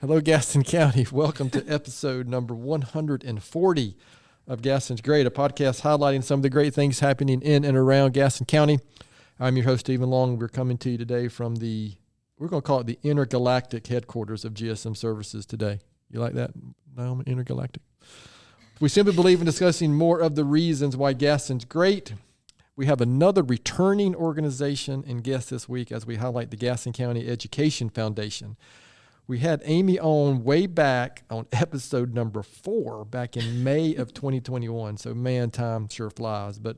Hello, Gaston County. Welcome to episode number 140 of Gaston's Great, a podcast highlighting some of the great things happening in and around Gaston County. I'm your host, Stephen Long. We're coming to you today from we're going to call it the intergalactic headquarters of GSM Services today. You like that, Naomi? Intergalactic. We simply believe in discussing more of the reasons why Gaston's great. We have another returning organization and guest this week as we highlight the Gaston County Education Foundation. We had Amy on way back on episode number 4 back in May of 2021. So, man, time sure flies. But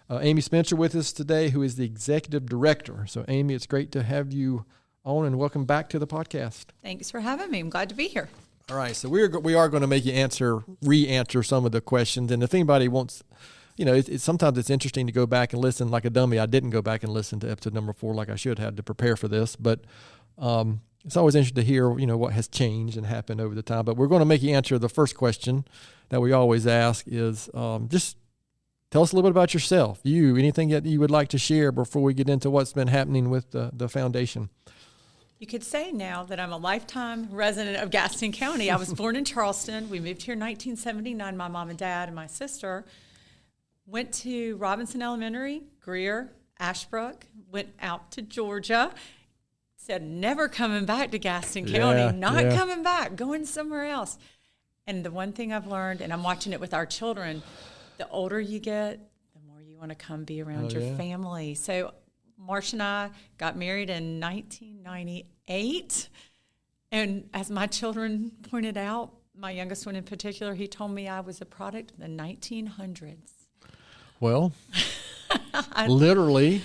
Amy Spencer with us today, who is the executive director. So, Amy, it's great to have you on, and welcome back to the podcast. Thanks for having me. I'm glad to be here. All right, so we are going to make you re-answer some of the questions. And if anybody wants, sometimes it's interesting to go back and listen like a dummy. I didn't go back and listen to episode number 4 like I should have to prepare for this, but it's always interesting to hear, what has changed and happened over the time. But we're going to make you answer the first question that we always ask is just tell us a little bit about yourself. Anything that you would like to share before we get into what's been happening with the foundation. You could say now that I'm a lifetime resident of Gaston County. I was born in Charleston. We moved here in 1979, my mom and dad and my sister. Went to Robinson Elementary, Greer, Ashbrook, went out to Georgia. Said, never coming back to Gaston County, coming back, going somewhere else. And the one thing I've learned, and I'm watching it with our children, the older you get, the more you want to come be around your family. So Marsh and I got married in 1998. And as my children pointed out, my youngest one in particular, he told me I was a product of the 1900s. Well, literally,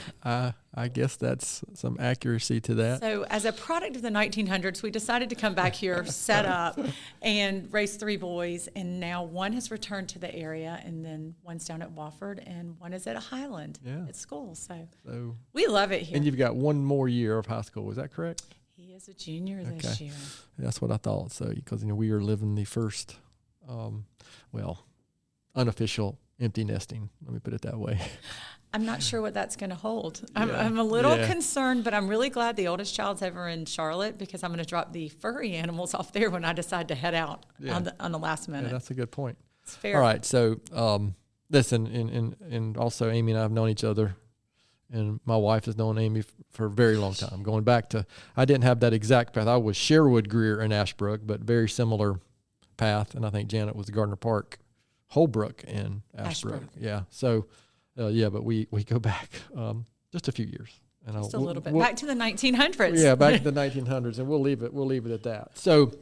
I guess that's some accuracy to that. So as a product of the 1900s, we decided to come back here, set up, and raise 3 boys. And now one has returned to the area, and then one's down at Wofford, and one is at Highland at school. So we love it here. And you've got one more year of high school. Is that correct? He is a junior this year. That's what I thought. So because we are living the first, unofficial empty nesting. Let me put it that way. I'm not sure what that's going to hold. I'm a little concerned, but I'm really glad the oldest child's over in Charlotte because I'm going to drop the furry animals off there when I decide to head out on the last minute. Yeah, that's a good point. It's fair. All right, so listen, and also Amy and I have known each other, and my wife has known Amy for a very long time. Going back to, I didn't have that exact path. I was Sherwood, Greer, and Ashbrook, but very similar path, and I think Janet was Gardner Park, Holbrook, and Ashbrook. Yeah, so... but we go back just a few years. And just a little bit. Back to the 1900s. Yeah, back to the 1900s, and we'll leave it at that. So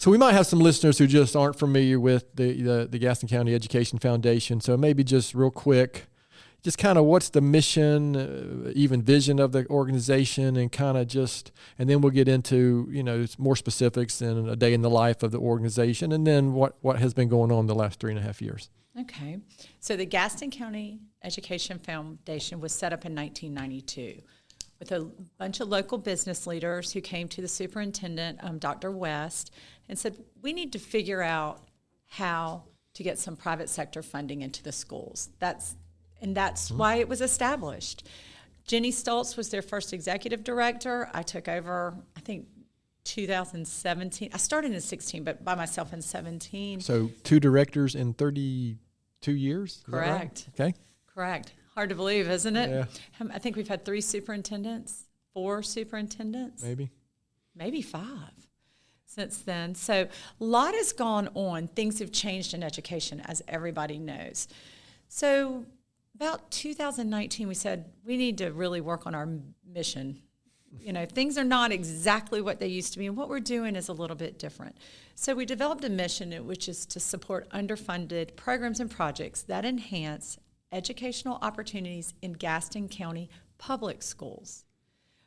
we might have some listeners who just aren't familiar with the Gaston County Education Foundation. So maybe just real quick, just kind of what's the mission, even vision of the organization, and kind of just, and then we'll get into, more specifics and a day in the life of the organization, and then what has been going on the last 3.5 years. Okay. So the Gaston County Education Foundation was set up in 1992 with a bunch of local business leaders who came to the superintendent, Dr. West, and said, we need to figure out how to get some private sector funding into the schools. That's why it was established. Jennie Stultz was their first executive director. I took over, I think, 2017. I started in 16, but by myself in 17. So 2 directors in 32 years? Correct. Right? Okay. Correct. Hard to believe, isn't it? Yeah. I think we've had 3 superintendents, 4 superintendents. Maybe 5 since then. So a lot has gone on. Things have changed in education, as everybody knows. So about 2019, we said we need to really work on our mission. Things are not exactly what they used to be, and what we're doing is a little bit different. So we developed a mission, which is to support underfunded programs and projects that enhance educational opportunities in Gaston County public schools.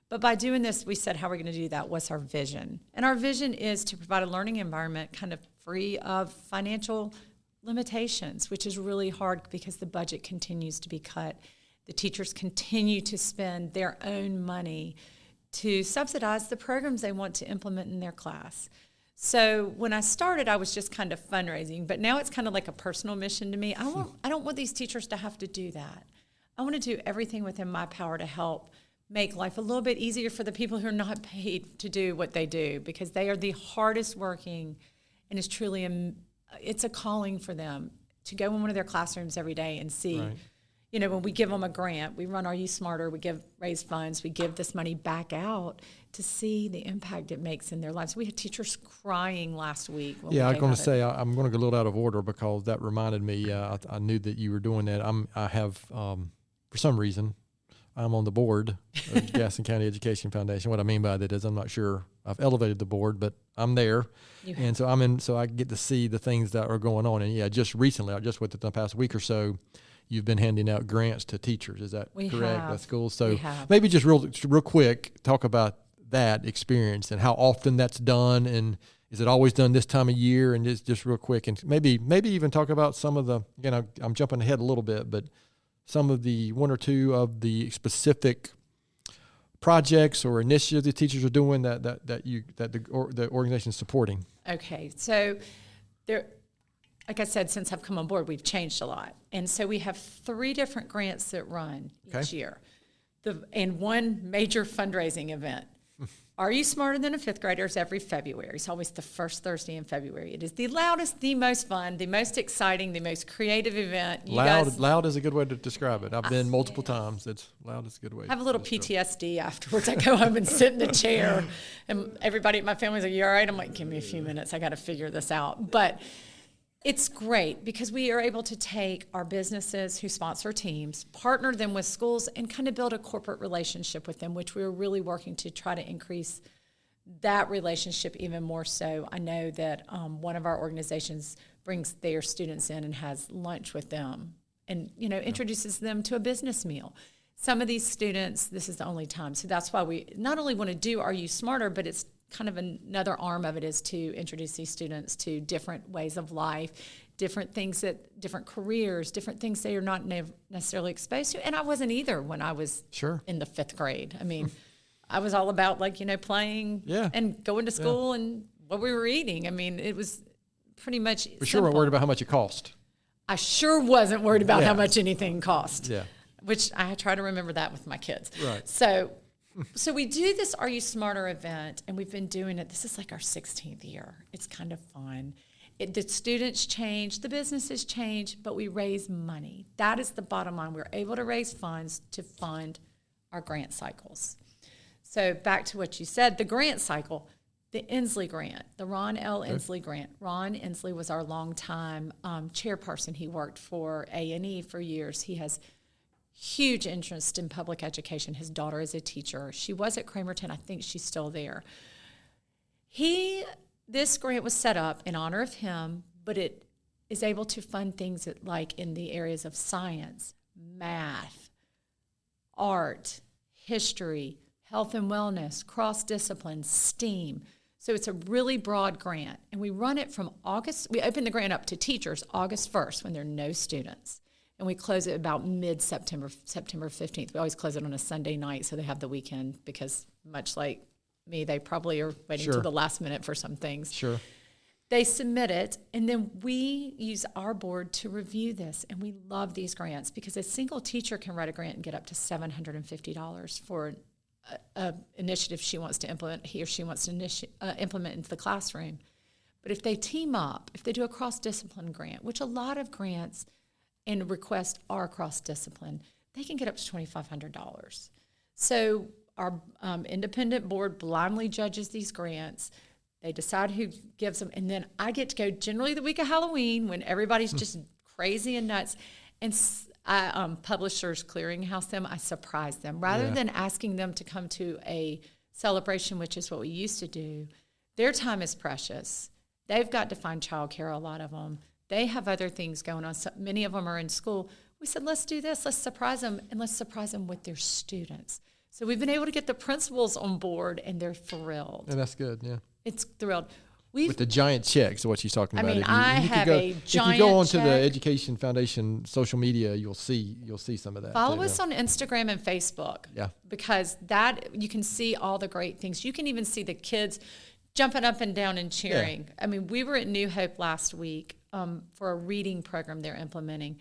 But by doing this, we said, how are we going to do that? What's our vision? And our vision is to provide a learning environment kind of free of financial limitations, which is really hard because the budget continues to be cut. The teachers continue to spend their own money to subsidize the programs they want to implement in their class. So when I started, I was just kind of fundraising, but now it's kind of like a personal mission to me. I don't want these teachers to have to do that. I want to do everything within my power to help make life a little bit easier for the people who are not paid to do what they do, because they are the hardest working, and it's truly it's a calling for them to go in one of their classrooms every day and see, right. You know, when we give them a grant, we run Are You Smarter, we raise funds, we give this money back out to see the impact it makes in their lives. We had teachers crying last week. Yeah, I'm going to say I'm going to go a little out of order because that reminded me. I knew that you were doing that. I have, for some reason, I'm on the board of Gaston County Education Foundation. What I mean by that is I'm not sure I've elevated the board, but I'm there. And so so I get to see the things that are going on. And just recently, just within the past week or so, you've been handing out grants to teachers. Is that correct? That's cool. So maybe just real quick, talk about that experience and how often that's done, and is it always done this time of year? And just real quick, and maybe even talk about some of the, again, I'm jumping ahead a little bit, but some of the one or two of the specific projects or initiatives the teachers are doing that the organization is supporting. Okay, so there, like I said, since I've come on board, we've changed a lot. And so we have 3 different grants that run each year. And one major fundraising event. Are You Smarter Than a Fifth Grader is every February. It's always the first Thursday in February. It is the loudest, the most fun, the most exciting, the most creative event. Loud is a good way to describe it. I've been multiple times. It's loud is a good way. I have a little PTSD afterwards. I go home and sit in the chair, and everybody at my family's like, "You all right?" I'm like, "Give me a few minutes. I got to figure this out." But it's great because we are able to take our businesses who sponsor teams, partner them with schools, and kind of build a corporate relationship with them, which we're really working to try to increase that relationship even more so. I know that one of our organizations brings their students in and has lunch with them and, introduces them to a business meal. Some of these students, this is the only time. So that's why we not only want to do Are You Smarter, but it's kind of another arm of it is to introduce these students to different ways of life, different things different careers, different things they are not necessarily exposed to. And I wasn't either when I was in the 5th grade. I mean, I was all about playing and going to school and what we were eating. I mean, it was pretty much We sure weren't worried about how much it cost. I sure wasn't worried about how much anything cost. Yeah. Which I try to remember that with my kids. Right. So we do this Are You Smarter event, and we've been doing it. This is like our 16th year. It's kind of fun. The students change, the businesses change, but we raise money. That is the bottom line. We're able to raise funds to fund our grant cycles. So back to what you said, the grant cycle, the Ensley Grant, the Ron L. Ensley Grant. Ron Ensley was our longtime chairperson. He worked for A&E for years. He has huge interest in public education. His daughter is a teacher. She was at Cramerton. I think she's still there. This grant was set up in honor of him, but it is able to fund things like in the areas of science, math, art, history, health and wellness, cross-discipline, STEAM. So it's a really broad grant. And we run it from we open the grant up to teachers August 1st when there are no students. And we close it about mid-September, September 15th. We always close it on a Sunday night so they have the weekend because much like me, they probably are waiting till the last minute for some things. Sure. They submit it, and then we use our board to review this. And we love these grants because a single teacher can write a grant and get up to $750 for an initiative he or she wants to implement into the classroom. But if they team up, if they do a cross-discipline grant, which a lot of grants and requests are cross-discipline, they can get up to $2,500. So our independent board blindly judges these grants. They decide who gives them, and then I get to go generally the week of Halloween when everybody's just crazy and nuts, and I Publishers Clearinghouse them. I surprise them. Rather than asking them to come to a celebration, which is what we used to do, their time is precious. They've got to find childcare, a lot of them. They have other things going on. So many of them are in school. We said, let's do this. Let's surprise them, and let's surprise them with their students. So we've been able to get the principals on board, and they're thrilled. And that's good, yeah. It's thrilled. With the giant checks, what she's talking about. I mean, I have a giant check. If you go onto the Education Foundation social media, you'll see some of that. Follow us on Instagram and Facebook. Yeah. Because you can see all the great things. You can even see the kids jumping up and down and cheering. Yeah. I mean, we were at New Hope last week for a reading program they're implementing.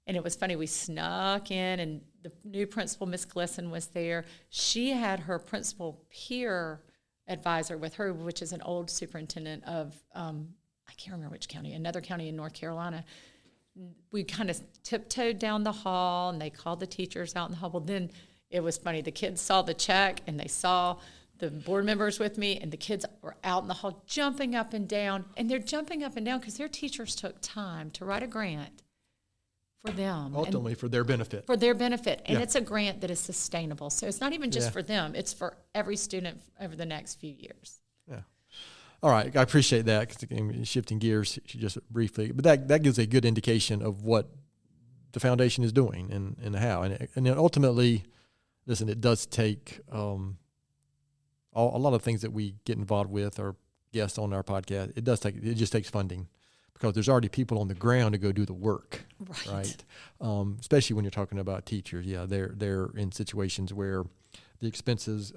And it was funny. We snuck in, and the new principal, Miss Glisson, was there. She had her principal peer advisor with her, which is an old superintendent of, I can't remember which county, another county in North Carolina. We kind of tiptoed down the hall, and they called the teachers out in the hall. Well, then it was funny. The kids saw the check, and they saw the board members with me, and the kids were out in the hall jumping up and down. And they're jumping up and down because their teachers took time to write a grant for them. Ultimately, for their benefit. For their benefit. And it's a grant that is sustainable. So it's not even just for them. It's for every student over the next few years. Yeah. All right. I appreciate that, because shifting gears just briefly. But that gives a good indication of what the foundation is doing and how. And then ultimately, listen, it does take a lot of things that we get involved with or guests on our podcast. It just takes funding, because there's already people on the ground to go do the work, right? Especially when you're talking about teachers. Yeah, they're in situations where the expenses,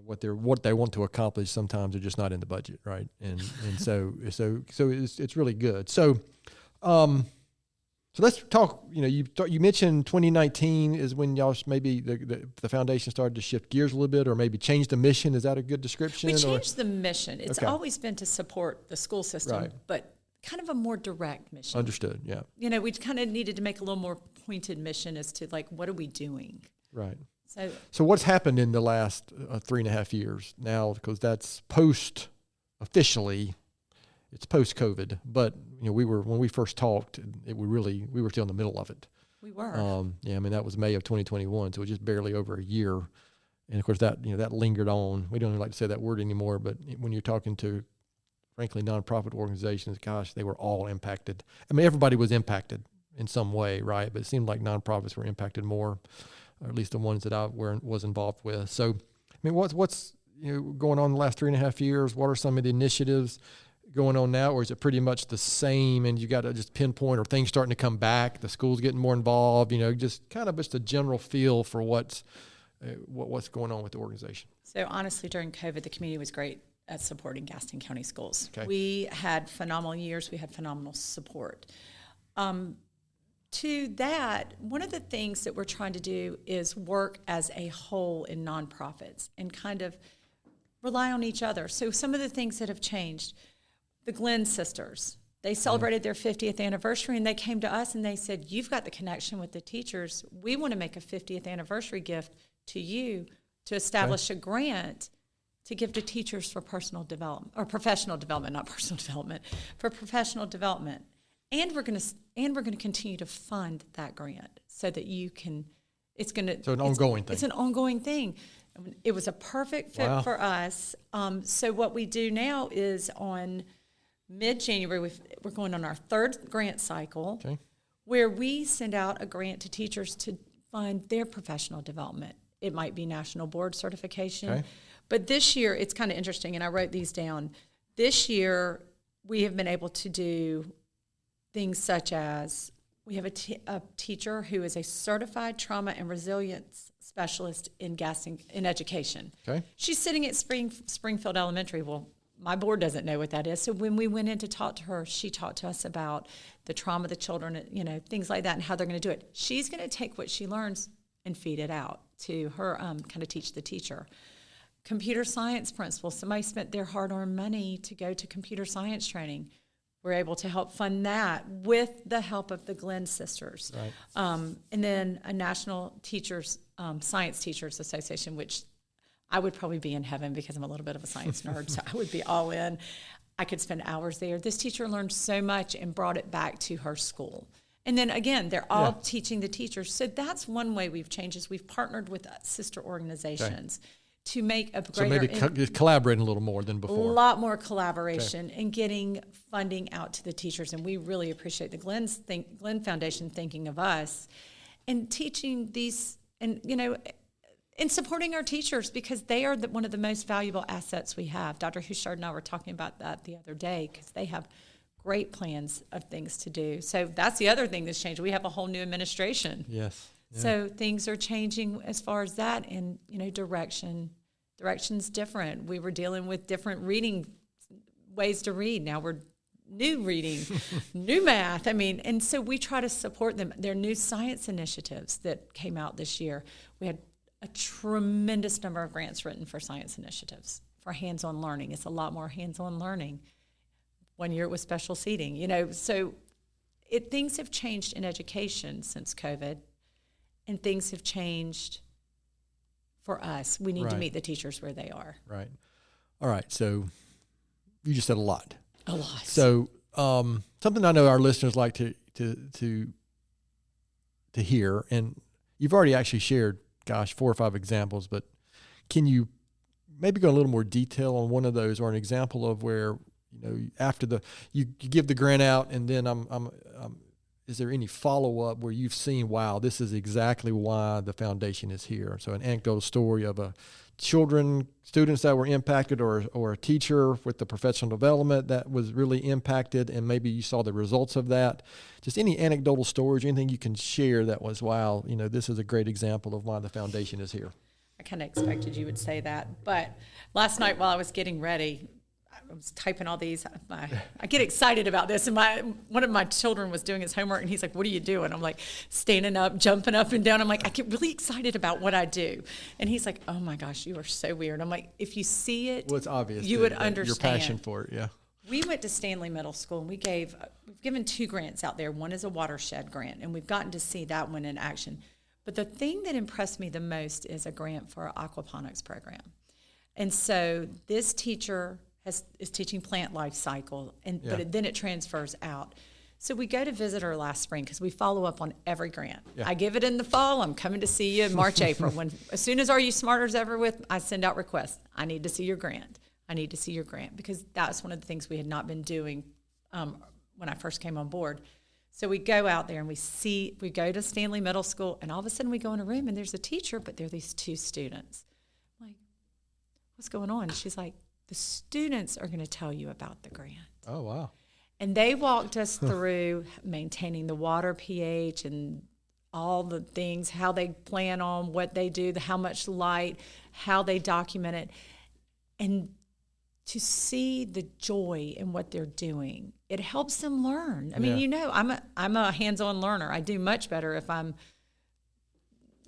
what they want to accomplish, sometimes are just not in the budget, right? And so it's really good. So let's talk. You mentioned 2019 is when y'all maybe the foundation started to shift gears a little bit, or maybe change the mission. Is that a good description? We changed the mission. It's always been to support the school system, but kind of a more direct mission. Understood. Yeah. We kind of needed to make a little more pointed mission as to what are we doing? Right. So what's happened in the last 3.5 years now? Because that's officially. It's post-COVID, but when we first talked, we were still in the middle of it. We were. That was May of 2021, so it was just barely over a year. And of course that lingered on. We don't even like to say that word anymore, but when you're talking to, frankly, nonprofit organizations, gosh, they were all impacted. Everybody was impacted in some way, right? But it seemed like nonprofits were impacted more, or at least the ones that I was involved with. So, what's going on in the last 3.5 years? What are some of the initiatives going on now, or is it pretty much the same, and you got to just pinpoint, or things starting to come back, the school's getting more involved, just kind of just a general feel for what's going on with the organization? So honestly, during COVID, the community was great at supporting Gaston County schools. Okay. We had phenomenal years. We had phenomenal support. To that, one of the things that we're trying to do is work as a whole in nonprofits and kind of rely on each other. So some of the things that have changed, the Glenn sisters, they celebrated their 50th anniversary, and they came to us and they said, you've got the connection with the teachers. We want to make a 50th anniversary gift to you to establish a grant to give to teachers for personal development, or professional development, not personal development, for professional development. And we're going to continue to fund that grant so that you can. It's an ongoing thing. It's an ongoing thing. It was a perfect fit for us. So what we do now is on mid-January, we're going on our third grant cycle, where we send out a grant to teachers to fund their professional development. It might be national board certification. But this year, it's kind of interesting, and I wrote these down. This year, we have been able to do things such as we have a teacher who is a certified trauma and resilience specialist in education. She's sitting at Springfield Elementary. Well, my board doesn't know what that is. So when we went in to talk to her, she talked to us about the trauma of the children, things like that, and how they're going to do it. She's going to take what she learns and feed it out to her, kind of teach the teacher. Computer science principal, somebody spent their hard-earned money to go to computer science training. We're able to help fund that with the help of the Glenn sisters. And then a National Science Teachers Association, which I would probably be in heaven because I'm a little bit of a science nerd, so I would be all in. I could spend hours there. This teacher learned so much and brought it back to her school. And then again, they're all teaching the teachers. So that's one way we've changed, is we've partnered with sister organizations to make a greater... So maybe collaborating a little more than before. A lot more collaboration and getting funding out to the teachers. And we really appreciate the Glenn Foundation thinking of us and teaching these, and and supporting our teachers, because they are one of the most valuable assets we have. Dr. Huchard and I were talking about that the other day, because they have great plans of things to do. So that's the other thing that's changed. We have a whole new administration. Yes. Yeah. So things are changing as far as that, and direction's different. We were dealing with different reading ways to read. Now we're new reading, new math. I mean, and so we try to support them. There are new science initiatives that came out this year. We had a tremendous number of grants written for science initiatives, for hands-on learning. It's a lot more hands-on learning. 1 year it was special seating, so things have changed in education since COVID, and things have changed for us. We need to meet the teachers where they are. Right. All right. So you just said a lot. A lot. So something I know our listeners like to hear, and you've already actually shared, 4 or 5 examples, but can you maybe go a little more detail on one of those, or an example of where, after you give the grant out, and then is there any follow-up where you've seen, wow, this is exactly why the foundation is here? So an anecdotal story of students that were impacted, or a teacher with the professional development that was really impacted, and maybe you saw the results of that. Just any anecdotal stories, anything you can share that was, wow, this is a great example of why the foundation is here. I kind of expected you would say that. But last night while I was getting ready, I was typing all these. I get excited about this, and one of my children was doing his homework, and he's like, "What are you doing?" I'm like, standing up, jumping up and down. I'm like, I get really excited about what I do, and he's like, "Oh my gosh, you are so weird." I'm like, if you see it, well, it's obvious you would understand your passion for it. Yeah. We went to Stanley Middle School, and we've given 2 grants out there. One is a watershed grant, and we've gotten to see that one in action. But the thing that impressed me the most is a grant for our aquaponics program. And so this teacher is teaching plant life cycle, but then it transfers out. So we go to visit her last spring, because we follow up on every grant. Yeah. I give it in the fall. I'm coming to see you in March, April. As soon as Are You Smarter's ever with, I send out requests. I need to see your grant. I need to see your grant, because that's one of the things we had not been doing when I first came on board. So we go out there and we go to Stanley Middle School, and all of a sudden we go in a room and there's a teacher, but there are these 2 students. I'm like, what's going on? She's like, the students are going to tell you about the grant. Oh, wow. And they walked us through maintaining the water pH and all the things, how they plan on what they do, how much light, how they document it. And to see the joy in what they're doing, it helps them learn. I mean, I'm a hands-on learner. I do much better if I'm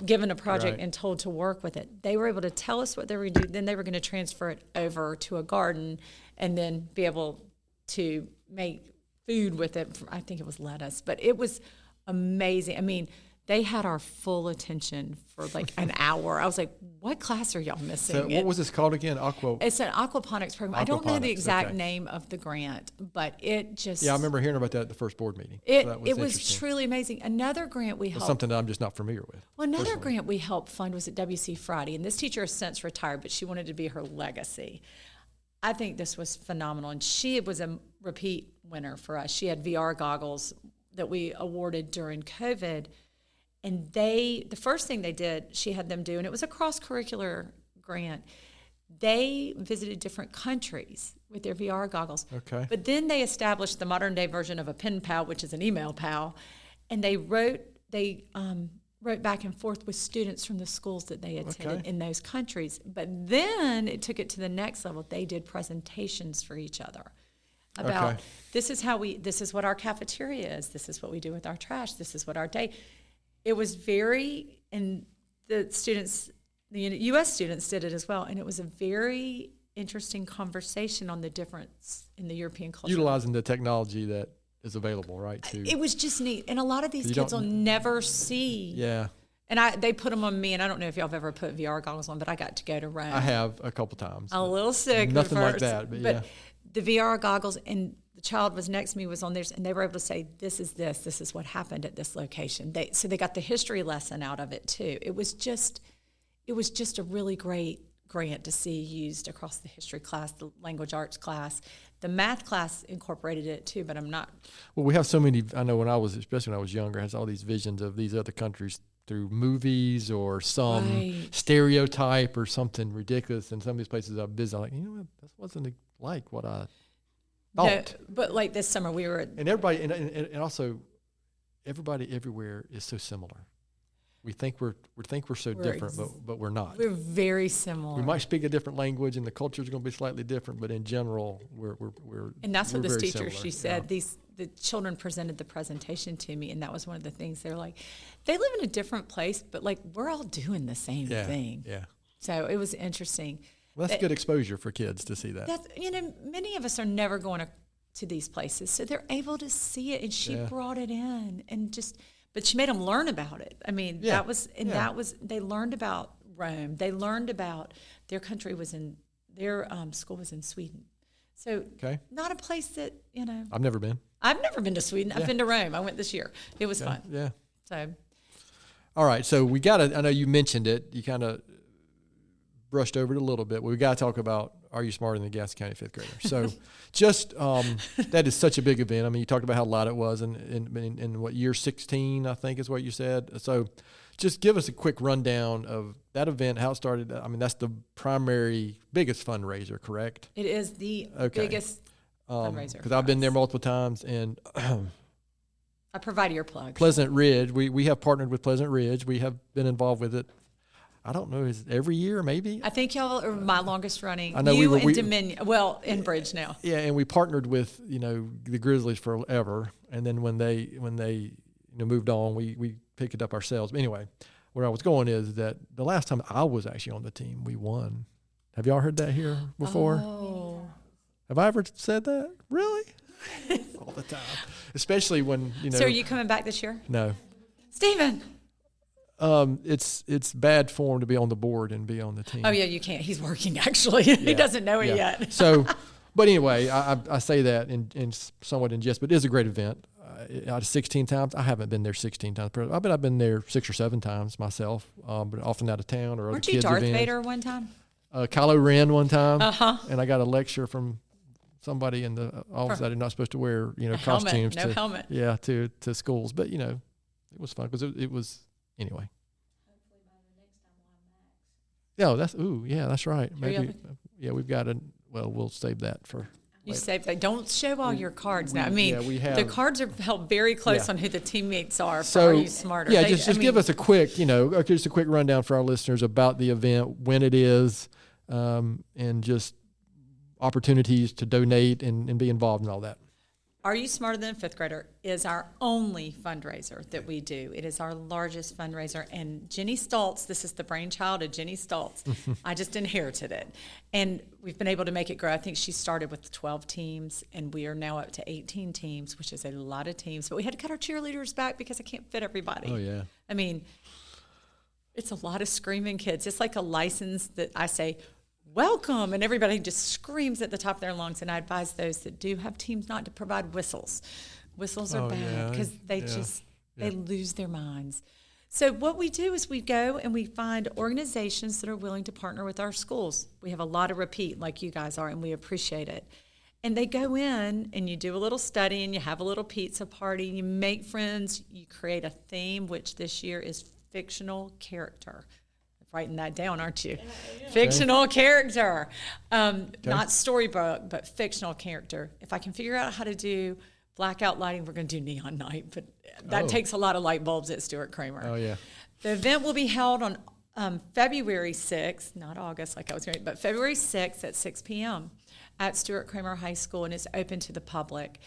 given a project and told to work with it. They were able to tell us what they were going to do. Then they were going to transfer it over to a garden, and then be able to make food with it. I think it was lettuce, but it was amazing. I mean, they had our full attention for like an hour. I was like, what class are y'all missing? So what was this called again? It's an aquaponics program. I don't know the exact name of the grant, but it just... Yeah, I remember hearing about that at the first board meeting. It was truly amazing. Another grant we helped... something that I'm just not familiar with. Well, another grant we helped fund was at WC Friday, and this teacher has since retired, but she wanted to be her legacy. I think this was phenomenal, and she was a repeat winner for us. She had VR goggles that we awarded during COVID. And the first thing they did, she had them do, and it was a cross-curricular grant, they visited different countries with their VR goggles. Okay. But then they established the modern-day version of a pen pal, which is an email pal, and they wrote back and forth with students from the schools that they attended in those countries. But then it took it to the next level. They did presentations for each other about this is what our cafeteria is, this is what we do with our trash, this is what our day... It was and the students, the U.S. students did it as well, and it was a very interesting conversation on the difference in the European culture. Utilizing the technology that is available, right? It was just neat, and a lot of these kids will never see. Yeah. And they put them on me, and I don't know if y'all have ever put VR goggles on, but I got to go to Rome. I have a couple times. A little sick. Nothing like that, but yeah. The VR goggles, and the child was next to me, was on theirs, and they were able to say, this is what happened at this location. So they got the history lesson out of it too. It was just a really great grant to see used across the history class, the language arts class. The math class incorporated it too, but I'm not. Well, we have so many, I know especially when I was younger, I had all these visions of these other countries through movies or some stereotype or something ridiculous. And some of these places I've visited, I'm like, what, that wasn't like what I thought. No, but like this summer we were. And everybody, and also everybody everywhere is so similar. we think we're so different, but we're not. We're very similar. We might speak a different language, and the culture is going to be slightly different, but in general, we're and that's what this teacher, similar. she said, the children presented the presentation to me, and that was one of the things. They're like, they live in a different place, but like we're all doing the same thing. Yeah. So it was interesting. Well, that's good exposure for kids to see that. That's, many of us are never going to these places, so they're able to see it, and she brought it in but she made them learn about it. I mean, that was they learned about Rome. They learned about their country their school was in Sweden. So not a place that, I've never been. I've never been to Sweden. I've been to Rome. I went this year. It was fun. Yeah. So. All right. So I know you mentioned it. You kind of brushed over it a little bit. We got to talk about, are you smarter than the Gaston County Fifth Grader? So that is such a big event. I mean, you talked about how loud it was in what, year 16, I think is what you said. So just give us a quick rundown of that event, how it started. I mean, that's the biggest fundraiser, correct? It is the biggest fundraiser. Because I've been there multiple times, and I provide earplugs. Pleasant Ridge, we have partnered with Pleasant Ridge. We have been involved with it. I don't know, is it every year maybe? I think y'all are my longest running. I know and Dominion, in Bridge now. Yeah, and we partnered with the Grizzlies forever, and then when they moved on, we picked it up ourselves. But anyway, where I was going is that the last time I was actually on the team, we won. Have y'all heard that here before? Oh. Have I ever said that? Really? All the time, especially when So are you coming back this year? No, Stephen. It's bad form to be on the board and be on the team. Oh yeah, you can't. He's working actually. He doesn't know it yet. So, but anyway, I say that in somewhat in jest, but it is a great event. Out of 16 times, I haven't been there 16 times. I bet I've been there 6 or 7 times myself, but often out of town or other kids' events. Weren't you Darth Vader one time? Kylo Ren one time. Uh-huh. And I got a lecture from somebody in the office that you're not supposed to wear, costumes. Helmet. Yeah, to schools. But, it was fun because it was, anyway. Hopefully by the next time we'll have Max. That's right. Maybe, we've got we'll save that for You save that. Don't show all your cards now. I mean, the cards are held very close on who the teammates are. So, Are You Smarter? Yeah, just give us a quick, just a quick rundown for our listeners about the event, when it is, and just opportunities to donate and be involved in all that. Are You Smarter Than a Fifth Grader is our only fundraiser that we do. It is our largest fundraiser. And Jennie Stultz, this is the brainchild of Jennie Stultz. I just inherited it. And we've been able to make it grow. I think she started with 12 teams, and we are now up to 18 teams, which is a lot of teams. But we had to cut our cheerleaders back because I can't fit everybody. Oh, yeah. I mean, it's a lot of screaming kids. It's like a license that I say, welcome, and everybody just screams at the top of their lungs. And I advise those that do have teams not to provide whistles. Whistles are bad because they lose their minds. So what we do is we go and we find organizations that are willing to partner with our schools. We have a lot of repeat like you guys are, and we appreciate it. And they go in and you do a little study and you have a little pizza party, you make friends, you create a theme, which this year is fictional character. Writing that down, aren't you? Yeah. Fictional character. Not storybook, but fictional character. If I can figure out how to do blackout lighting, we're going to do neon night, but that takes a lot of light bulbs at Stuart Kramer. Oh, yeah. The event will be held on February 6th, not August like I was going to, but February 6th at 6 p.m. at Stuart Kramer High School, and it's open to the public.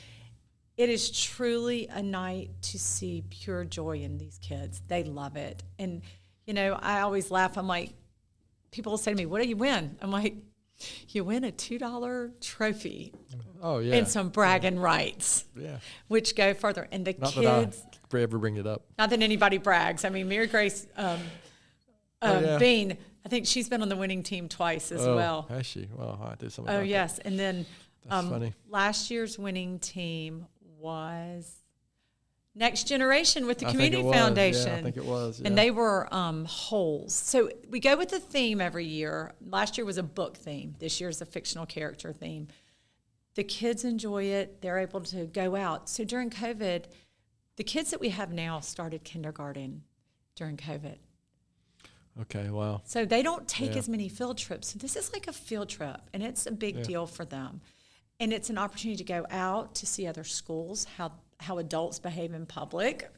It is truly a night to see pure joy in these kids. They love it. And I always laugh. I'm like, people will say to me, what do you win? I'm like, you win a $2 trophy. Oh, yeah. And some bragging rights. Yeah. Which go further. And the not kids. That I ever bring it up. Not that anybody brags. I mean, Mary Grace Bean, I think she's been on the winning team twice as well. Has she? Well, I did something. Oh, yes. And then that's funny. Last year's winning team was Next Generation with the Community Foundation. Yeah, I think it was. Yeah. And they were holes. So we go with the theme every year. Last year was a book theme. This year is a fictional character theme. The kids enjoy it. They're able to go out. So during COVID, the kids that we have now started kindergarten during COVID. Okay, wow. So they don't take as many field trips. So this is like a field trip, and it's a big deal for them. And it's an opportunity to go out to see other schools, how adults behave in public.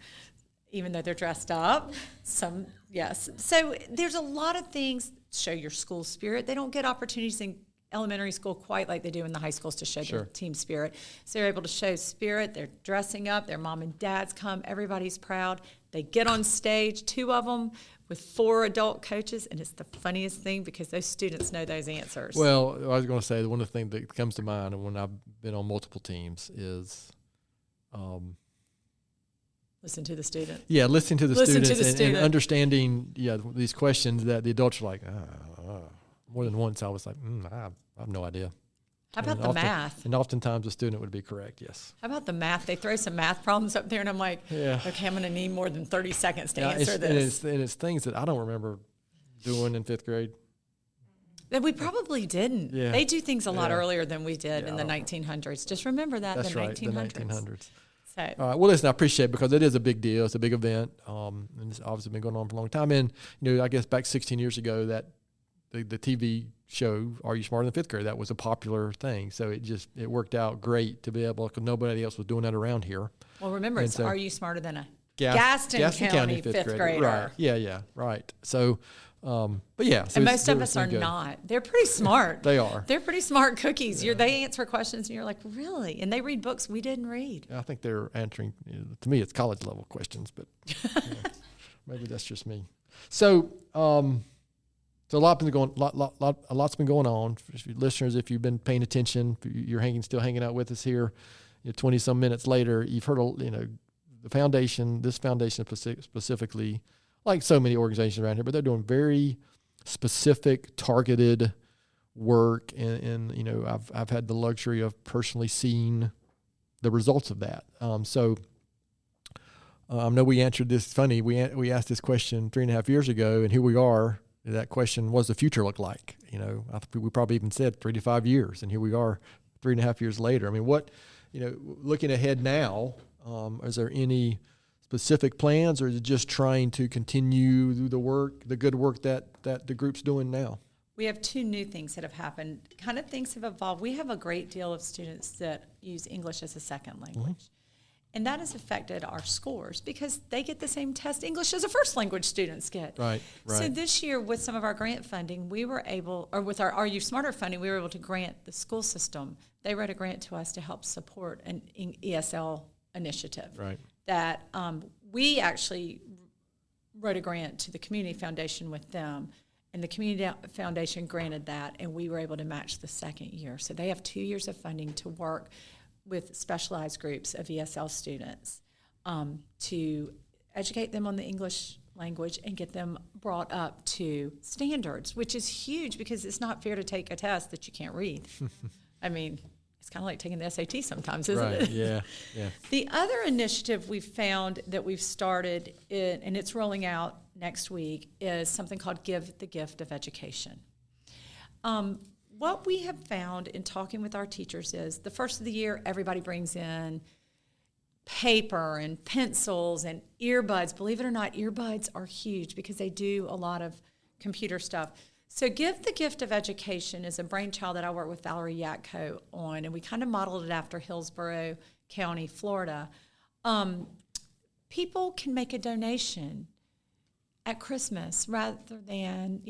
even though they're dressed up. Some, yes. So there's a lot of things. Show your school spirit. They don't get opportunities in elementary school quite like they do in the high schools to show their team spirit. So they're able to show spirit. They're dressing up. Their mom and dads come. Everybody's proud. They get on stage, 2 of them, with 4 adult coaches, and it's the funniest thing because those students know those answers. Well, I was going to say, one of the things that comes to mind when I've been on multiple teams is listen to the student. Yeah, listening to the Listen students to the and student. understanding these questions that the adults are like, more than once I was like, I have no idea. How about the math? And oftentimes the student would be correct, yes. How about the math? They throw some math problems up there, and I'm like, okay, I'm going to need more than 30 seconds to answer this. And it's things that I don't remember doing in 5th grade. That we probably didn't. Yeah. They do things a lot earlier than we did in the 1900s. Just remember that, That's the 1900s. The 1900s. So. All right. Well, listen, I appreciate it because it is a big deal. It's a big event, and it's obviously been going on for a long time. And, I guess back 16 years ago that the TV show, Are You Smarter Than 5th Grade? That was a popular thing. So it worked out great to be able, because nobody else was doing that around here. Well, remember, Are You Smarter Than a Gaston County Fifth Grader? Right. Yeah. Right. So, but yeah. So and most of us are not. They're pretty smart. They are. They're pretty smart cookies. They answer questions, and you're like, really? And they read books we didn't read. I think they're answering, to me, it's college level questions, but maybe that's just me. So, so a lot's been going on. Listeners, if you've been paying attention, you're still hanging out with us here. 20 some minutes later, you've heard the foundation. This foundation specifically, like so many organizations around here, but they're doing very specific, targeted work, and I've had the luxury of personally seeing the results of that. So I know we answered this. Funny, we asked this question 3.5 years ago, and here we are. That question, what does the future look like? I think we probably even said 3 to 5 years, and here we are 3.5 years later. I mean, looking ahead now, is there any specific plans, or is it just trying to continue the good work that the group's doing now? We have 2 new things that have happened. Kind of things have evolved. We have a great deal of students that use English as a second language. Mm-hmm. And that has affected our scores because they get the same test English as a first language students get. Right. So this year with some of our grant funding, we were able, or with our Are You Smarter funding, we were able to grant the school system. They wrote a grant to us to help support an ESL initiative. Right. That we actually wrote a grant to the Community Foundation with them, and the Community Foundation granted that, and we were able to match the second year. So they have 2 years of funding to work with specialized groups of ESL students to educate them on the English language and get them brought up to standards, which is huge because it's not fair to take a test that you can't read. I mean, it's kind of like taking the SAT sometimes, isn't it? Yeah. The other initiative we've found that we've started, and it's rolling out next week, is something called Give the Gift of Education. What we have found in talking with our teachers is the first of the year, everybody brings in paper and pencils and earbuds. Believe it or not, earbuds are huge because they do a lot of computer stuff. So Give the Gift of Education is a brainchild that I work with Valerie Yatko on, and we kind of modeled it after Hillsborough County, Florida. People can make a donation at Christmas rather than,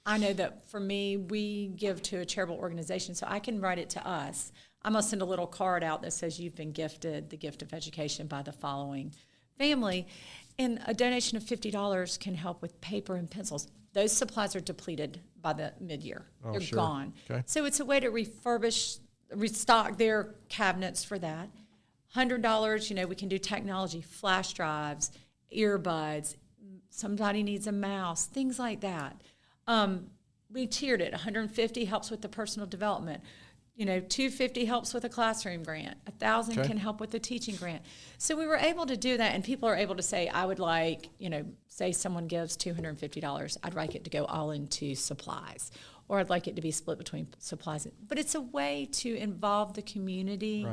I know that for me, we give to a charitable organization, so I can write it to us. I'm going to send a little card out that says you've been gifted the gift of education by the following family. And a donation of $50 can help with paper and pencils. Those supplies are depleted by the mid-year. They're gone. Okay. So it's a way to restock their cabinets for that. $100, we can do technology, flash drives, earbuds. Somebody needs a mouse, things like that. We tiered it. $150 helps with the personal development. $250 helps with a classroom grant. $1,000 can help with the teaching grant. So we were able to do that, and people are able to say, I would like, say someone gives $250, I'd like it to go all into supplies, or I'd like it to be split between supplies. But it's a way to involve the community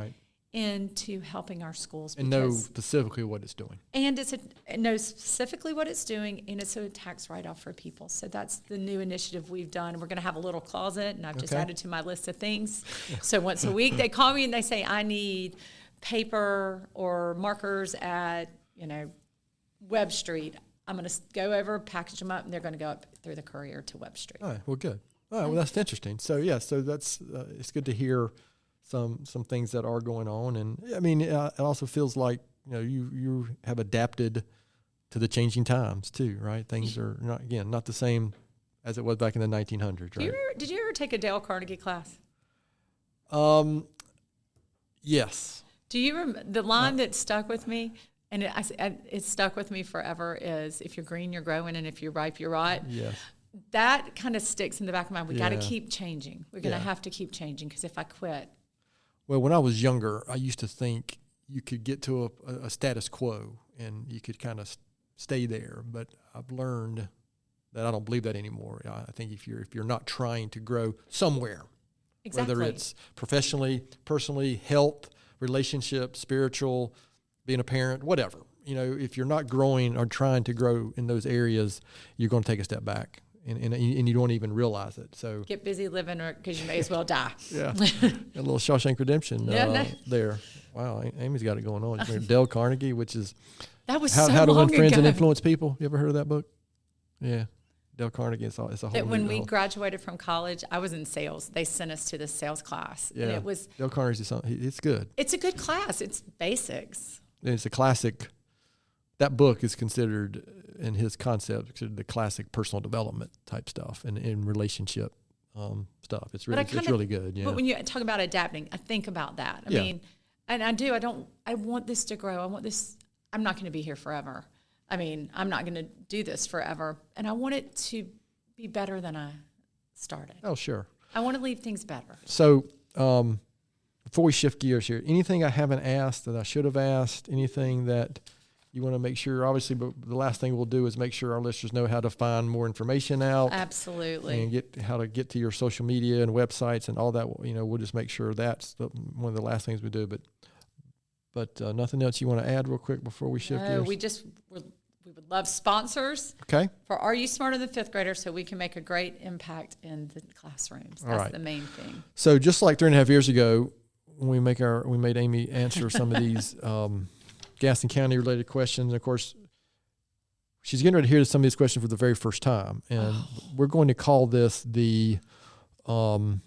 into helping our schools. And know specifically what it's doing. And know specifically what it's doing, and it's a tax write-off for people. So that's the new initiative we've done. We're going to have a little closet, and I've just added to my list of things. So once a week, they call me and they say, I need paper or markers at, Webb Street. I'm going to go over, package them up, and they're going to go up through the courier to Webb Street. All right, well, good. All right, well, that's interesting. So, yeah, so that's it's good to hear some things that are going on. And, I mean, it also feels like, you have adapted to the changing times, too, right? Things are, not the same as it was back in the 1900s, right? Did you ever take a Dale Carnegie class? Yes. Do you remember the line that stuck with me? And it stuck with me forever is, if you're green, you're growing, and if you're ripe, you're right. Yes. That kind of sticks in the back of my mind. We got to keep changing. We're going to have to keep changing, because if I quit. Well, when I was younger, I used to think you could get to a status quo and you could kind of stay there. But I've learned that I don't believe that anymore. I think if you're not trying to grow somewhere, exactly. whether it's professionally, personally, health, relationship, spiritual, being a parent, whatever. If you're not growing or trying to grow in those areas, you're going to take a step back, and you don't even realize it. So get busy living, because you may as well die. Yeah, a little Shawshank Redemption there. Wow, Amy's got it going on. Dale Carnegie, which is that was how to Win Friends and Influence People. You ever heard of that book? Yeah. Dale Carnegie, it's a whole. When we graduated from college, I was in sales. They sent us to the sales class, and it was Dale Carnegie's. It's good. It's a good class. It's basics. It's a classic. That book is considered, in his concept, considered the classic personal development type stuff and in relationship stuff. It's really good. Yeah. But when you talk about adapting, I think about that. I mean, and I do. I want this to grow. I want this. I'm not going to be here forever. I mean, I'm not going to do this forever. And I want it to be better than I started. Oh, sure. I want to leave things better. So before we shift gears here, anything I haven't asked that I should have asked, anything that you want to make sure, obviously, but the last thing we'll do is make sure our listeners know how to find more information out. Absolutely. And how to get to your social media and websites and all that. We'll just make sure that's one of the last things we do. But nothing else you want to add real quick before we shift gears? We would love sponsors. Okay. For Are You Smarter Than Fifth Grader, so we can make a great impact in the classrooms. That's the main thing. So just like 3.5 years ago, when we made Amy answer some of these Gaston County related questions. And of course, she's getting ready to hear some of these questions for the very first time. And we're going to call this the 1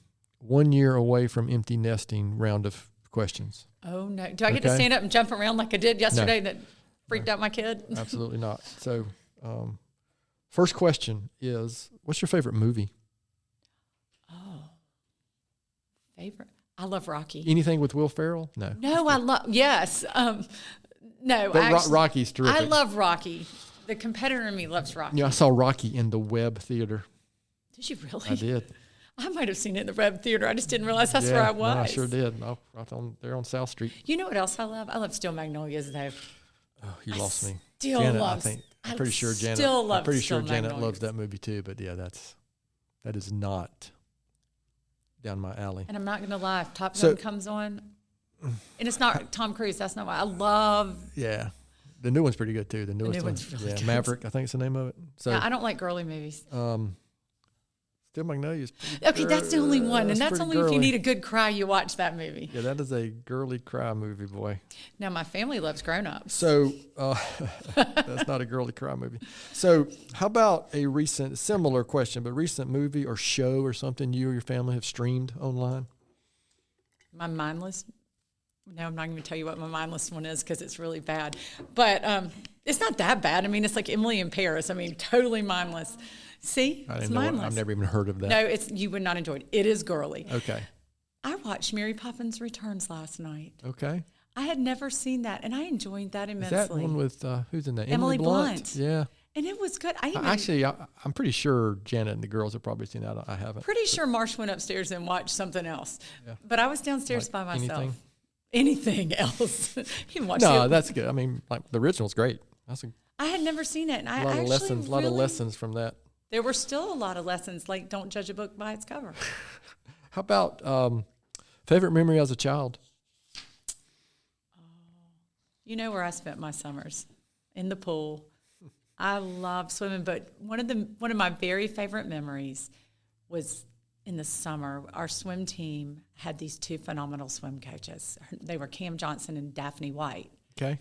year away from empty nesting round of questions. Oh, no. Do I get to stand up and jump around like I did yesterday that freaked out my kid? Absolutely not. So first question is, what's your favorite movie? Favorite? I love Rocky. Anything with Will Ferrell? No. No, I love, yes. No, but actually, Rocky's terrific. I love Rocky. The competitor in me loves Rocky. I saw Rocky in the Webb Theater. Did you really? I did. I might have seen it in the Webb Theater. I just didn't realize that's where I was. No, I sure did. Right there on South Street. You know what else I love? I love Steel Magnolias, though. Oh, you lost me. Janet, I'm pretty sure Janet loves that movie too. But yeah, that is not down my alley. And I'm not going to lie, if Top Gun comes on, and it's not Tom Cruise, that's not why. I love. Yeah. The new one's pretty good too. The newest one's really good. Maverick, I think it's the name of it. So I don't like girly movies. Steel Magnolias. Okay, that's the only one, and that's only girly. If you need a good cry, you watch that movie. Yeah, that is a girly cry movie, boy. Now my family loves Grown Ups. So that's not a girly cry movie. So how about a similar question, but recent movie or show or something you or your family have streamed online? My mindless. No, I'm not going to tell you what my mindless one is because it's really bad. But it's not that bad. I mean, it's like Emily in Paris. I mean, totally mindless. See, it's mindless. I've never even heard of that. No, you would not enjoy it. It is girly. Okay. I watched Mary Poppins Returns last night. Okay. I had never seen that, and I enjoyed that immensely. Is that one with, who's in that? Emily Blunt. Yeah. And it was good. I'm pretty sure Janet and the girls have probably seen that. I haven't. Pretty sure Marsh went upstairs and watched something else. Yeah. But I was downstairs by myself. Anything else? No, that's good. I mean, like the original's great. I had never seen it, and a lot of lessons from that. There were still a lot of lessons, like don't judge a book by its cover. How about favorite memory as a child? You know where I spent my summers? In the pool. I love swimming, but one of my very favorite memories was in the summer. Our swim team had these two phenomenal swim coaches. They were Cam Johnson and Daphne White. Okay.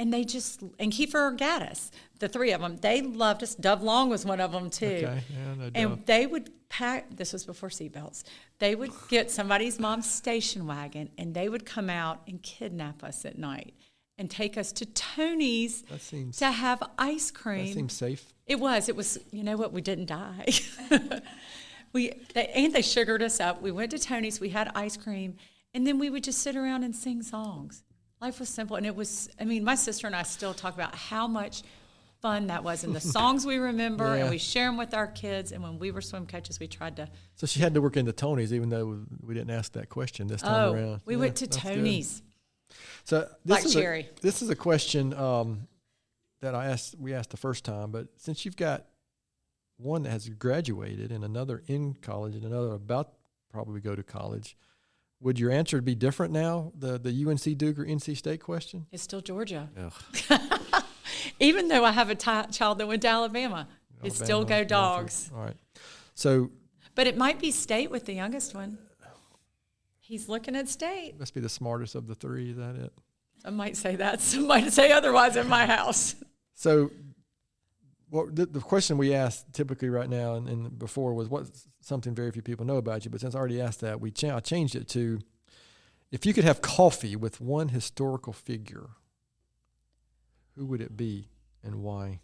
And and Kiefer Gaddis, the three of them, they loved us. Dove Long was one of them too. Okay, yeah, no doubt. And they would pack, this was before seatbelts, they would get somebody's mom's station wagon and they would come out and kidnap us at night and take us to Tony's to have ice cream. That seems safe. It was, you know what, we didn't die. They sugared us up. We went to Tony's, we had ice cream, and then we would just sit around and sing songs. Life was simple, and it was, my sister and I still talk about how much fun that was, and the songs we remember, and we share them with our kids, and when we were swim coaches, we tried to. So she had to work into Tony's, even though we didn't ask that question this time around. We went to Tony's. Good. So this is a question that we asked the first time, but since you've got one that has graduated and another in college and another about to probably go to college, would your answer be different now, the UNC Duke or NC State question? It's still Georgia. Even though I have a child that went to Alabama, it's still go Dogs. All right. So, but it might be State with the youngest one. He's looking at State. Must be the smartest of the three. Is that it? Some might say that. Some might say otherwise in my house. So, the question we asked typically right now and before was what's something very few people know about you. But since I already asked that, I changed it to, if you could have coffee with one historical figure, who would it be and why?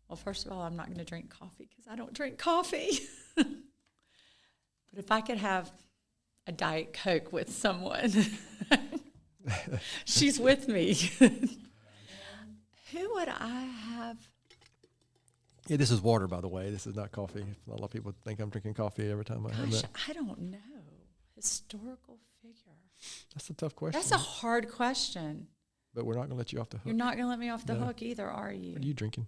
Well, first of all, I'm not going to drink coffee because I don't drink coffee. But if I could have a Diet Coke with someone, she's with me. Who would I have? Yeah, this is water, by the way. This is not coffee. A lot of people think I'm drinking coffee every time I have that. I don't know. Historical figure. That's a tough question. That's a hard question. But we're not going to let you off the hook. You're not going to let me off the hook either, are you? What are you drinking?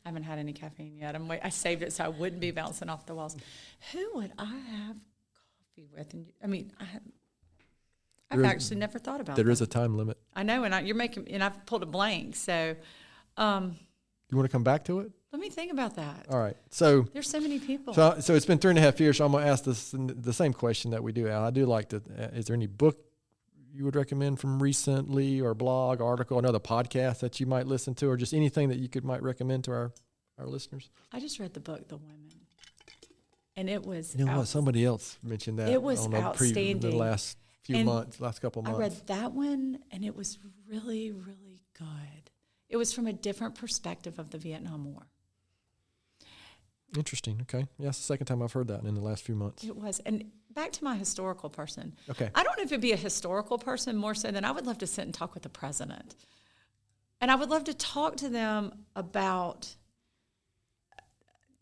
I haven't had any caffeine yet. I saved it so I wouldn't be bouncing off the walls. Who would I have coffee with? I've actually never thought about that. There is a time limit. I know, and I've pulled a blank. So, you want to come back to it? Let me think about that. All right. So there's so many people. So it's been 3.5 years. So I'm going to ask the same question that we do, Al. I do like to. Is there any book you would recommend from recently, or blog, article, another podcast that you might listen to, or just anything that you might recommend to our listeners? I just read the book, The Women, and it was. You know what? Somebody else mentioned that. It was outstanding. The last couple months. I read that one, and it was really, really good. It was from a different perspective of the Vietnam War. Interesting. Okay. Yeah, it's the second time I've heard that in the last few months. It was. And back to my historical person. Okay. I don't know if it'd be a historical person more so than I would love to sit and talk with the president. And I would love to talk to them about,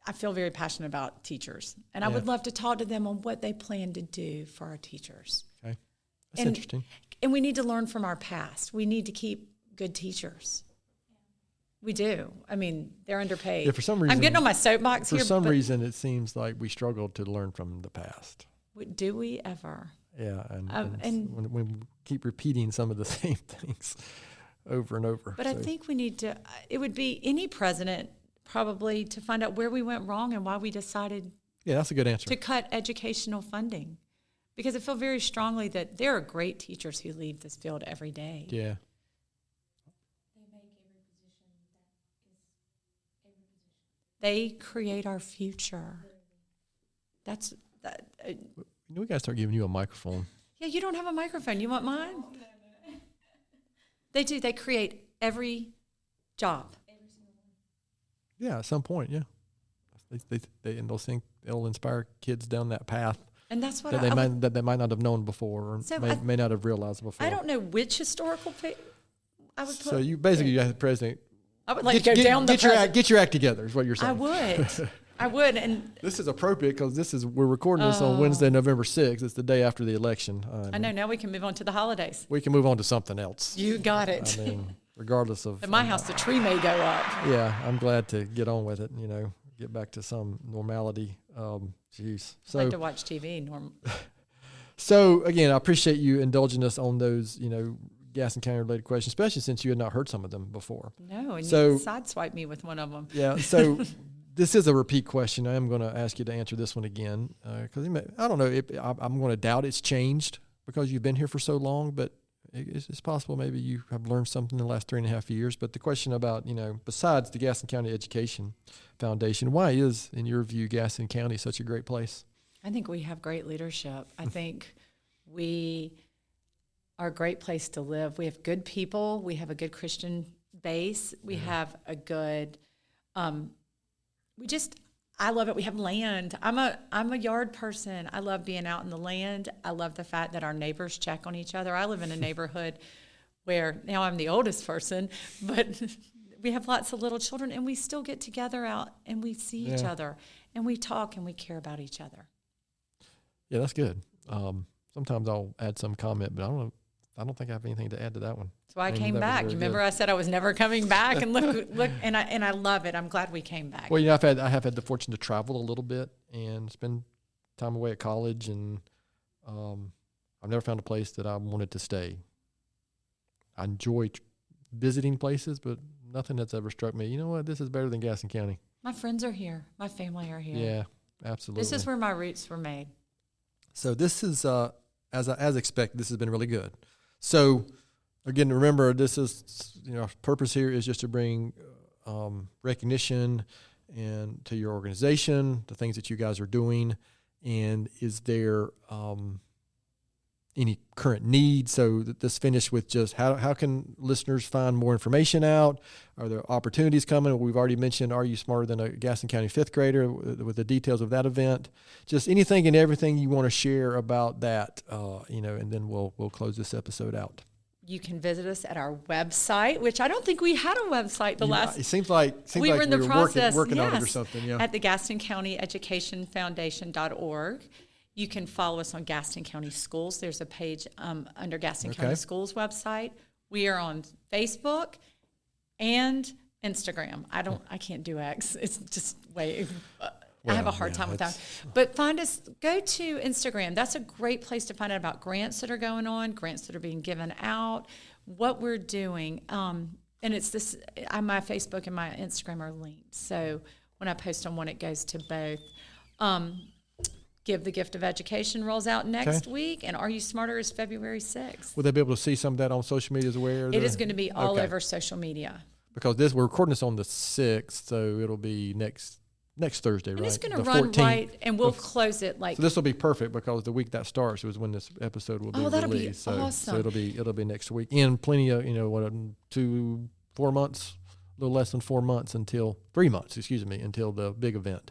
I feel very passionate about teachers. And I would love to talk to them on what they plan to do for our teachers. Okay. That's interesting. And we need to learn from our past. We need to keep good teachers. We do. They're underpaid. Yeah, for some reason, I'm getting on my soapbox here. For some reason, it seems like we struggle to learn from the past. Do we ever? Yeah, and when we keep repeating some of the same things over and over. But I think we need to, it would be any president probably to find out where we went wrong and why we decided that's a good answer. To cut educational funding. Because I feel very strongly that there are great teachers who leave this field every day. Yeah. They create our future. That's that. We gotta start giving you a microphone. Yeah, you don't have a microphone. You want mine? Oh, no. They do. They create every job. Every single one. Yeah, at some point, yeah. They and they'll think they'll inspire kids down that path. And that's what that they might not have known before, or may not have realized before. I don't know which historical I would put. So you basically got the president. I would like to go down the get your act together is what you're saying. I would, and this is appropriate because we're recording this on Wednesday, November 6th. It's the day after the election. I know. Now we can move on to the holidays. We can move on to something else. You got it. Regardless of. At my house, the tree may go up. Yeah, I'm glad to get on with it. Get back to some normality. Geez, I like to watch TV. So again, I appreciate you indulging us on those. Gaston County related questions, especially since you had not heard some of them before. No, and you sideswiped me with one of them. Yeah, so this is a repeat question. I am going to ask you to answer this one again because I don't know. I'm going to doubt it's changed because you've been here for so long. But it's possible maybe you have learned something in the last 3.5 years. But the question about, besides the Gaston County Education Foundation, why is, in your view, Gaston County such a great place? I think we have great leadership. I think we are a great place to live. We have good people. We have a good Christian base. We have a good, I love it. We have land. I'm a yard person. I love being out in the land. I love the fact that our neighbors check on each other. I live in a neighborhood where now I'm the oldest person, but we have lots of little children, and we still get together out and we see each other and we talk and we care about each other. Yeah, that's good. Sometimes I'll add some comment, but I don't think I have anything to add to that one. That's why I came back. You remember I said I was never coming back, and look, and I love it. I'm glad we came back. Well, I have had the fortune to travel a little bit and spend time away at college, and I've never found a place that I wanted to stay. I enjoy visiting places, but nothing that's ever struck me. You know what? This is better than Gaston County. My friends are here. My family are here. Yeah, absolutely. This is where my roots were made. So this is, as expected, this has been really good. So, again, remember, this is, our purpose here is just to bring recognition and to your organization, the things that you guys are doing, and is there any current need? So that this finished with just how can listeners find more information out? Are there opportunities coming? We've already mentioned, Are You Smarter Than a Gaston County Fifth Grader, with the details of that event. Just anything and everything you want to share about that, and then we'll close this episode out. You can visit us at our website, which I don't think we had a website It seems like we were in the process working on it or something. Yeah. At the Gaston County Education Foundation.org. You can follow us on Gaston County Schools. There's a page under Gaston County Schools website. We are on Facebook and Instagram. I can't do X. It's just I have a hard time with that. But find us, go to Instagram. That's a great place to find out about grants that are going on, grants that are being given out, what we're doing. And it's this, my Facebook and my Instagram are linked. So when I post on one, it goes to both. Give the Gift of Education rolls out next week, and Are You Smarter is February 6th. Will they be able to see some of that on social media as well? It is going to be all over social media. Because we're recording this on the 6th, so it'll be next Thursday, right? And it's going to run 14th. Right, and we'll close it So this will be perfect because the week that starts is when this episode will be released. That'll be awesome. So it'll be next week. And plenty of, 4 months, a little less than 4 months 3 months, until the big event.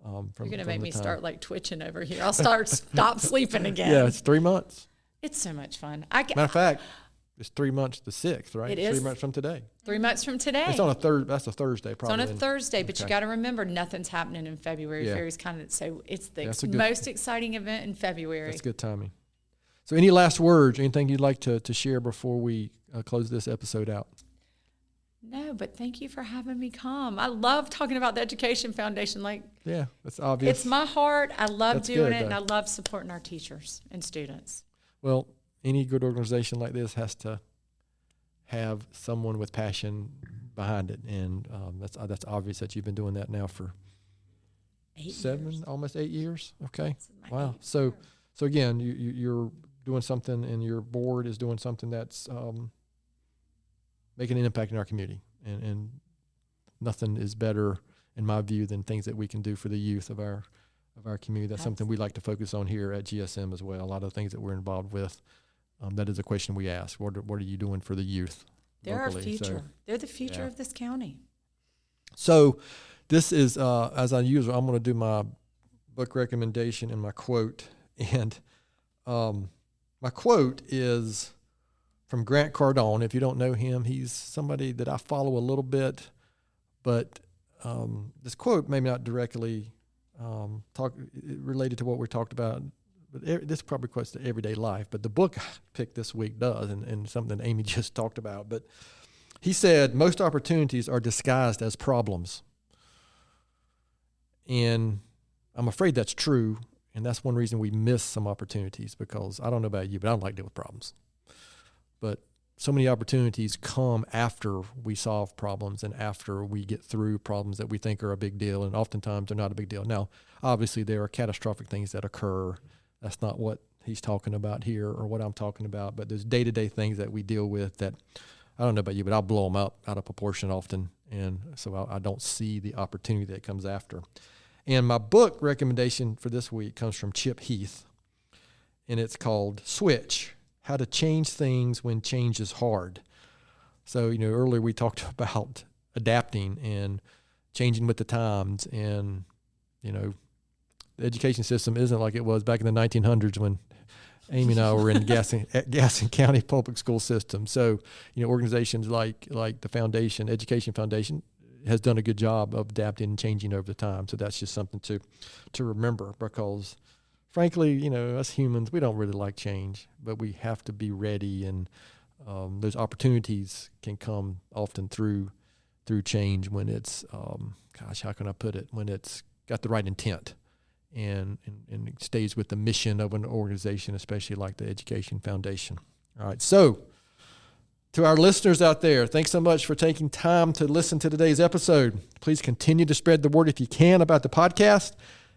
You're going to make me start twitching over here. I'll stop sleeping again. Yeah, it's 3 months. It's so much fun. Matter of fact, it's 3 months the 6th, right? It is 3 months from today. 3 months from today. It's on that's a Thursday, probably. It's on a Thursday, but you got to remember nothing's happening in February. February's it's the most exciting event in February. That's good timing. So, any last words? Anything you'd like to share before we close this episode out? No, but thank you for having me come. I love talking about the Education Foundation. Yeah, that's obvious. It's my heart. I love doing it, and I love supporting our teachers and students. Well, any good organization like this has to have someone with passion behind it, and that's obvious that you've been doing that now for 7 years. Almost 8 years. Okay, wow. So again, you're doing something, and your board is doing something that's making an impact in our community, and nothing is better, in my view, than things that we can do for the youth of our community. That's something we like to focus on here at GSM as well. A lot of the things that we're involved with, that is a question we ask. What are you doing for the youth? They're locally? Our future. They're the future of this county. So this is, as I usual, I'm going to do my book recommendation and my quote. And my quote is from Grant Cardone. If you don't know him, he's somebody that I follow a little bit, but this quote may not directly related to what we talked about, but this probably quotes to everyday life. But the book I picked this week does, and something Amy just talked about. But he said, most opportunities are disguised as problems. And I'm afraid that's true, and that's one reason we miss some opportunities, because I don't know about you, but I don't like dealing with problems. But so many opportunities come after we solve problems and after we get through problems that we think are a big deal, and oftentimes they're not a big deal. Now, obviously, there are catastrophic things that occur. That's not what he's talking about here or what I'm talking about, but there's day-to-day things that we deal with that, I don't know about you, but I'll blow them up out of proportion often, and so I don't see the opportunity that comes after. And my book recommendation for this week comes from Chip Heath, and it's called Switch: How to Change Things When Change is Hard. So, earlier we talked about adapting and changing with the times, and, the education system isn't like it was back in the 1900s when Amy and I were in Gaston County Public School System. So, organizations like the Foundation, Education Foundation, has done a good job of adapting and changing over the time. So that's just something to remember, because frankly, us humans, we don't really like change, but we have to be ready, and those opportunities can come often through change when it's, how can I put it, when it's got the right intent and it stays with the mission of an organization, especially like the Education Foundation. All right, so to our listeners out there, thanks so much for taking time to listen to today's episode. Please continue to spread the word if you can about the podcast,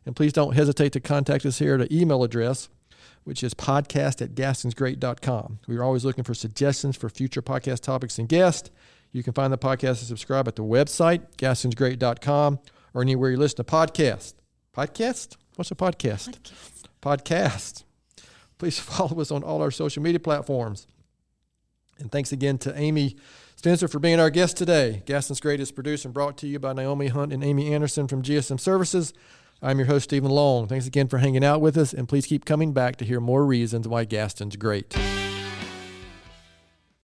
and please don't hesitate to contact us here at an email address, which is podcast@gastonsgreat.com. We're always looking for suggestions for future podcast topics and guests. You can find the podcast and subscribe at the website, gastonsgreat.com, or anywhere you listen to podcasts. Podcast? What's a podcast? Podcast. Please follow us on all our social media platforms. And thanks again to Amy Spencer for being our guest today. Gaston's Great is produced and brought to you by Naomi Hunt and Amy Anderson from GSM Services. I'm your host, Stephen Long. Thanks again for hanging out with us, and please keep coming back to hear more reasons why Gaston's great.